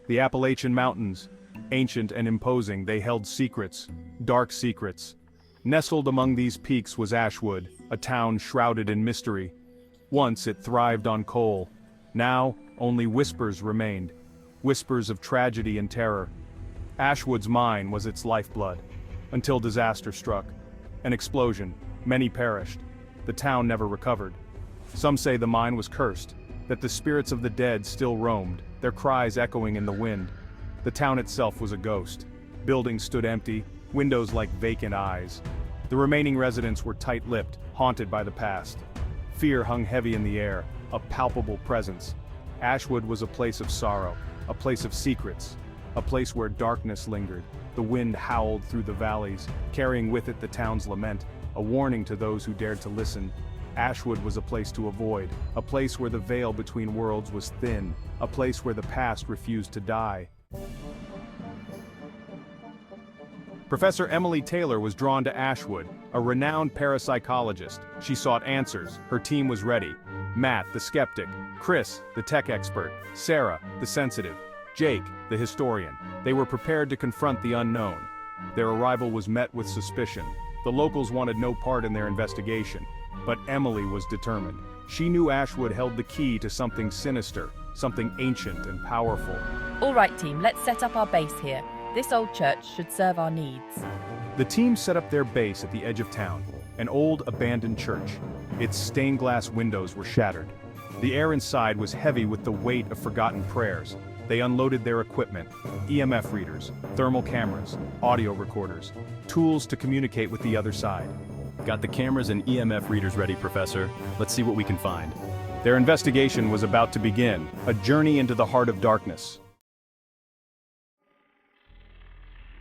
The Appalachian Mountains. Ancient and imposing, they held secrets, dark secrets. Nestled among these peaks was Ashwood, a town shrouded in mystery. Once it thrived on coal. Now, only whispers remained. Whispers of tragedy and terror. Ashwood's mine was its lifeblood. Until disaster struck. An explosion. Many perished. The town never recovered. Some say the mine was cursed, that the spirits of the dead still roamed, their cries echoing in the wind. The town itself was a ghost. Buildings stood empty, windows like vacant eyes. The remaining residents were tight-lipped, haunted by the past. Fear hung heavy in the air, a palpable presence. Ashwood was a place of sorrow, a place of secrets, a place where darkness lingered. The wind howled through the valleys, carrying with it the town's lament, a warning to those who dared to listen. Ashwood was a place to avoid, a place where the veil between worlds was thin, a place where the past refused to die. Professor Emily Taylor was drawn to Ashwood, a renowned parapsychologist. She sought answers, her team was ready. Matt, the skeptic, Chris, the tech expert, Sarah, the sensitive, Jake, the historian. They were prepared to confront the unknown. Their arrival was met with suspicion. The locals wanted no part in their investigation, but Emily was determined. She knew Ashwood held the key to something sinister, something ancient and powerful. All right, team, let's set up our base here. This old church should serve our needs. The team set up their base at the edge of town, an old abandoned church. Its stained glass windows were shattered. The air inside was heavy with the weight of forgotten prayers. They unloaded their equipment, EMF readers, thermal cameras, audio recorders, tools to communicate with the other side. Got the cameras and EMF readers ready, Professor. Let's see what we can find. Their investigation was about to begin, a journey into the heart of darkness.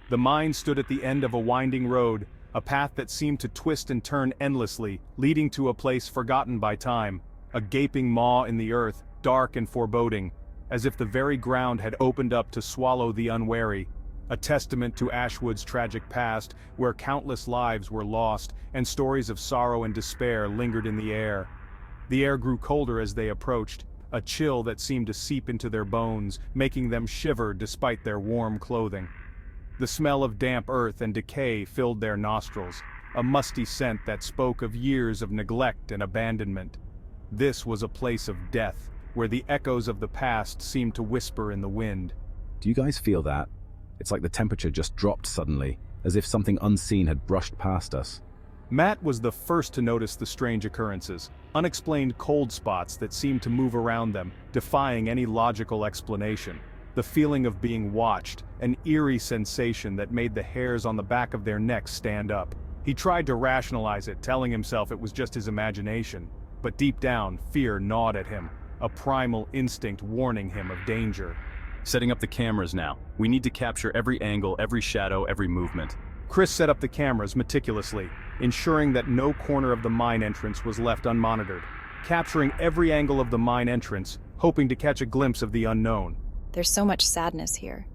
The mine stood at the end of a winding road, a path that seemed to twist and turn endlessly, leading to a place forgotten by time, a gaping maw in the earth, dark and foreboding, as if the very ground had opened up to swallow the unwary, a testament to Ashwood's tragic past, where countless lives were lost, and stories of sorrow and despair lingered in the air. The air grew colder as they approached, a chill that seemed to seep into their bones, making them shiver despite their warm clothing. The smell of damp earth and decay filled their nostrils, a musty scent that spoke of years of neglect and abandonment. This was a place of death, where the echoes of the past seemed to whisper in the wind. Do you guys feel that? It's like the temperature just dropped suddenly, as if something unseen had brushed past us. Matt was the first to notice the strange occurrences, unexplained cold spots that seemed to move around them, defying any logical explanation. The feeling of being watched, an eerie sensation that made the hairs on the back of their necks stand up. He tried to rationalize it, telling himself it was just his imagination. But deep down, fear gnawed at him, a primal instinct warning him of danger. Setting up the cameras now. We need to capture every angle, every shadow, every movement. Chris set up the cameras meticulously, ensuring that no corner of the mine entrance was left unmonitored. Capturing every angle of the mine entrance, hoping to catch a glimpse of the unknown. There's so much sadness here.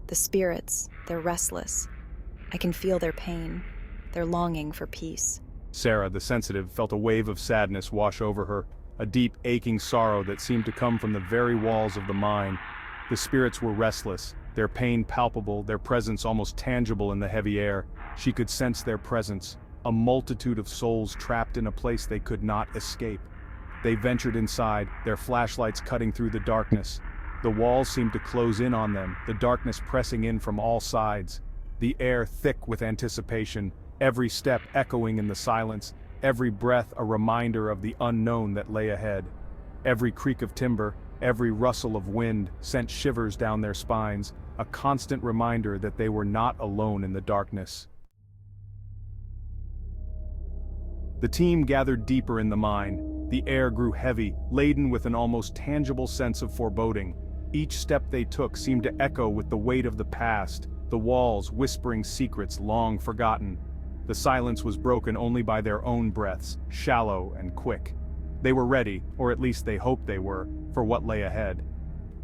The spirits, they're restless. I can feel their pain, their longing for peace. Sarah, the sensitive, felt a wave of sadness wash over her, a deep, aching sorrow that seemed to come from the very walls of the mine. The spirits were restless, their pain palpable, their presence almost tangible in the heavy air. She could sense their presence, a multitude of souls trapped in a place they could not escape. They ventured inside, their flashlights cutting through the darkness. The walls seemed to close in on them, the darkness pressing in from all sides. The air thick with anticipation, every step echoing in the silence, every breath a reminder of the unknown that lay ahead. Every creak of timber, every rustle of wind sent shivers down their spines, a constant reminder that they were not alone in the darkness. The team gathered deeper in the mine. The air grew heavy, laden with an almost tangible sense of foreboding. Each step they took seemed to echo with the weight of the past, the walls whispering secrets long forgotten. The silence was broken only by their own breaths, shallow and quick. They were ready, or at least they hoped they were, for what lay ahead.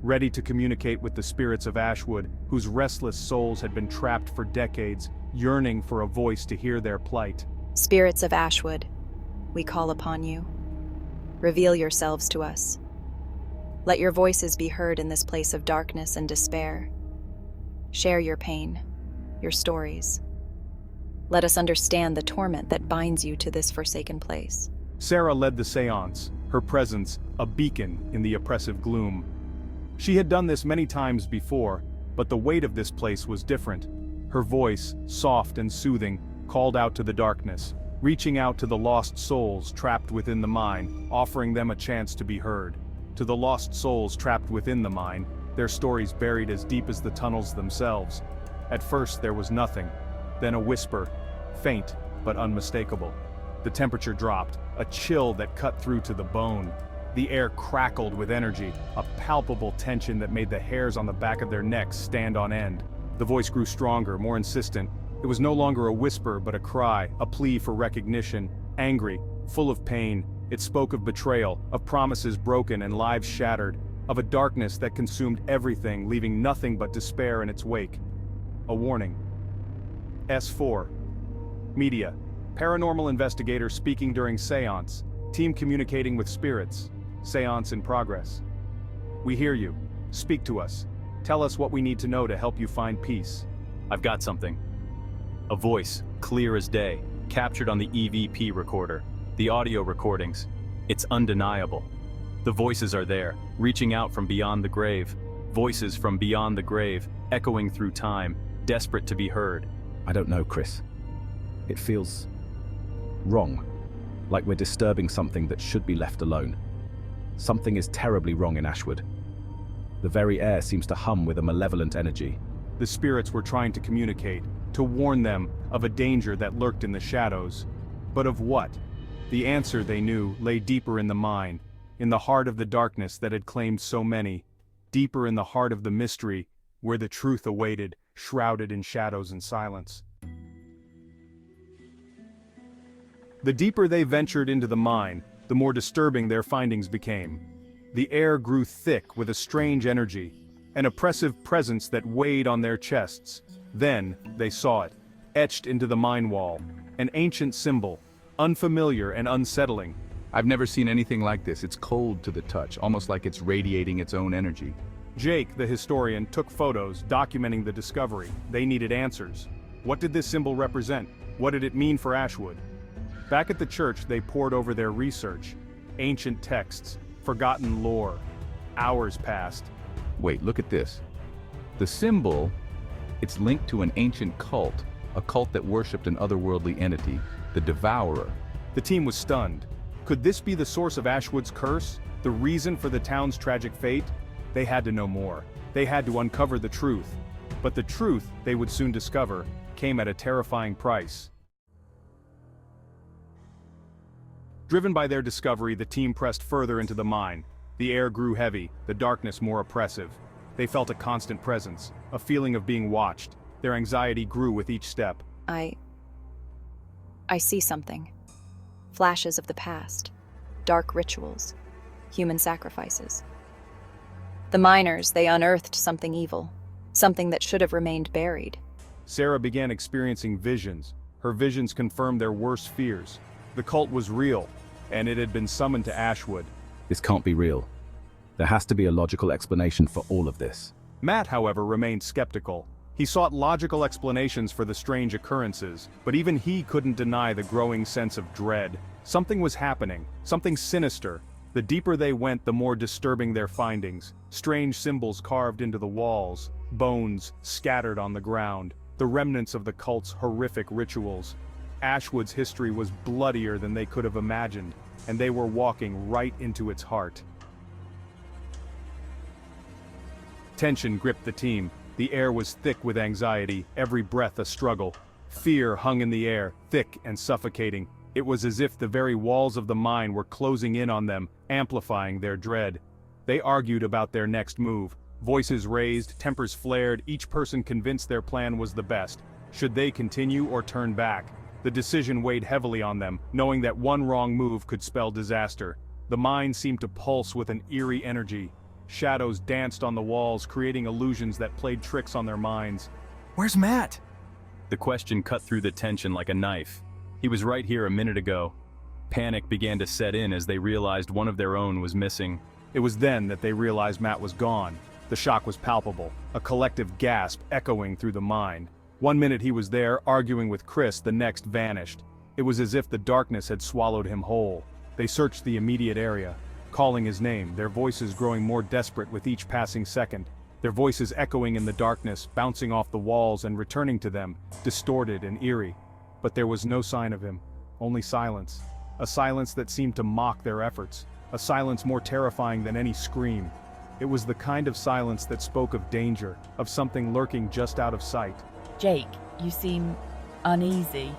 Ready to communicate with the spirits of Ashwood, whose restless souls had been trapped for decades, yearning for a voice to hear their plight. Spirits of Ashwood, we call upon you. Reveal yourselves to us. Let your voices be heard in this place of darkness and despair. Share your pain, your stories. Let us understand the torment that binds you to this forsaken place. Sarah led the seance, her presence a beacon in the oppressive gloom. She had done this many times before, but the weight of this place was different. Her voice, soft and soothing, called out to the darkness, reaching out to the lost souls trapped within the mine, offering them a chance to be heard. To the lost souls trapped within the mine, their stories buried as deep as the tunnels themselves. At first there was nothing, then a whisper, faint but unmistakable. The temperature dropped, a chill that cut through to the bone. The air crackled with energy, a palpable tension that made the hairs on the back of their necks stand on end. The voice grew stronger, more insistent. It was no longer a whisper but a cry, a plea for recognition, angry, full of pain. It spoke of betrayal, of promises broken and lives shattered, of a darkness that consumed everything, leaving nothing but despair in its wake. A warning. S4. Media. Paranormal investigator speaking during seance. Team communicating with spirits. Seance in progress. We hear you. Speak to us. Tell us what we need to know to help you find peace. I've got something. A voice, clear as day, captured on the EVP recorder. The audio recordings. It's undeniable. The voices are there, reaching out from beyond the grave. Voices from beyond the grave, echoing through time, desperate to be heard. I don't know, Chris. It feels wrong, like we're disturbing something that should be left alone. Something is terribly wrong in Ashwood. The very air seems to hum with a malevolent energy. The spirits were trying to communicate, to warn them of a danger that lurked in the shadows. But of what? The answer, they knew, lay deeper in the mine, in the heart of the darkness that had claimed so many, deeper in the heart of the mystery, where the truth awaited, shrouded in shadows and silence. The deeper they ventured into the mine, the more disturbing their findings became. The air grew thick with a strange energy, an oppressive presence that weighed on their chests. Then, they saw it, etched into the mine wall, an ancient symbol, unfamiliar and unsettling. I've never seen anything like this. It's cold to the touch, almost like it's radiating its own energy. Jake, the historian, took photos documenting the discovery. They needed answers. What did this symbol represent? What did it mean for Ashwood? Back at the church, they pored over their research. Ancient texts, forgotten lore. Hours passed. Wait, look at this. The symbol, it's linked to an ancient cult, a cult that worshipped an otherworldly entity, the Devourer. The team was stunned. Could this be the source of Ashwood's curse? The reason for the town's tragic fate? They had to know more. They had to uncover the truth. But the truth, they would soon discover, came at a terrifying price. Driven by their discovery, the team pressed further into the mine. The air grew heavy, the darkness more oppressive. They felt a constant presence, a feeling of being watched. Their anxiety grew with each step. I see something. Flashes of the past. Dark rituals. Human sacrifices. The miners, they unearthed something evil. Something that should have remained buried. Sarah began experiencing visions. Her visions confirmed their worst fears. The cult was real, and it had been summoned to Ashwood. This can't be real. There has to be a logical explanation for all of this. Matt, however, remained skeptical. He sought logical explanations for the strange occurrences, but even he couldn't deny the growing sense of dread. Something was happening, something sinister. The deeper they went, the more disturbing their findings. Strange symbols carved into the walls, bones scattered on the ground, the remnants of the cult's horrific rituals. Ashwood's history was bloodier than they could have imagined, and they were walking right into its heart. Tension gripped the team. The air was thick with anxiety, every breath a struggle. Fear hung in the air, thick and suffocating. It was as if the very walls of the mine were closing in on them, amplifying their dread. They argued about their next move. Voices raised, tempers flared, each person convinced their plan was the best. Should they continue or turn back? The decision weighed heavily on them, knowing that one wrong move could spell disaster. The mine seemed to pulse with an eerie energy. Shadows danced on the walls, creating illusions that played tricks on their minds. Where's Matt? The question cut through the tension like a knife. He was right here a minute ago. Panic began to set in as they realized one of their own was missing. It was then that they realized Matt was gone. The shock was palpable, a collective gasp echoing through the mind. One minute he was there, arguing with Chris, the next vanished. It was as if the darkness had swallowed him whole. They searched the immediate area, calling his name, their voices growing more desperate with each passing second. Their voices echoing in the darkness, bouncing off the walls and returning to them, distorted and eerie. But there was no sign of him, only silence. A silence that seemed to mock their efforts, a silence more terrifying than any scream. It was the kind of silence that spoke of danger, of something lurking just out of sight. Jake, you seem uneasy.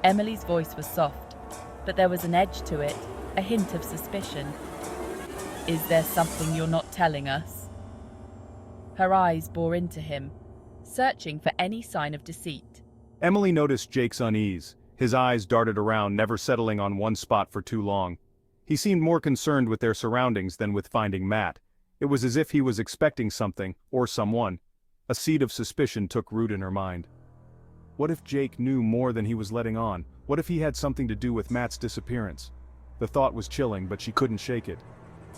Emily's voice was soft, but there was an edge to it, a hint of suspicion. Is there something you're not telling us? Her eyes bore into him, searching for any sign of deceit. Emily noticed Jake's unease. His eyes darted around, never settling on one spot for too long. He seemed more concerned with their surroundings than with finding Matt. It was as if he was expecting something, or someone. A seed of suspicion took root in her mind. What if Jake knew more than he was letting on? What if he had something to do with Matt's disappearance? The thought was chilling, but she couldn't shake it.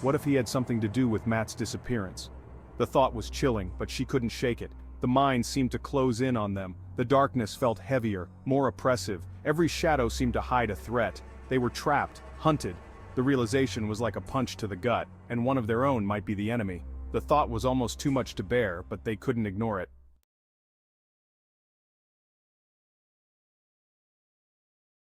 What if he had something to do with Matt's disappearance? The thought was chilling, but she couldn't shake it. The mind seemed to close in on them. The darkness felt heavier, more oppressive. Every shadow seemed to hide a threat. They were trapped, hunted. The realization was like a punch to the gut, and one of their own might be the enemy. The thought was almost too much to bear, but they couldn't ignore it.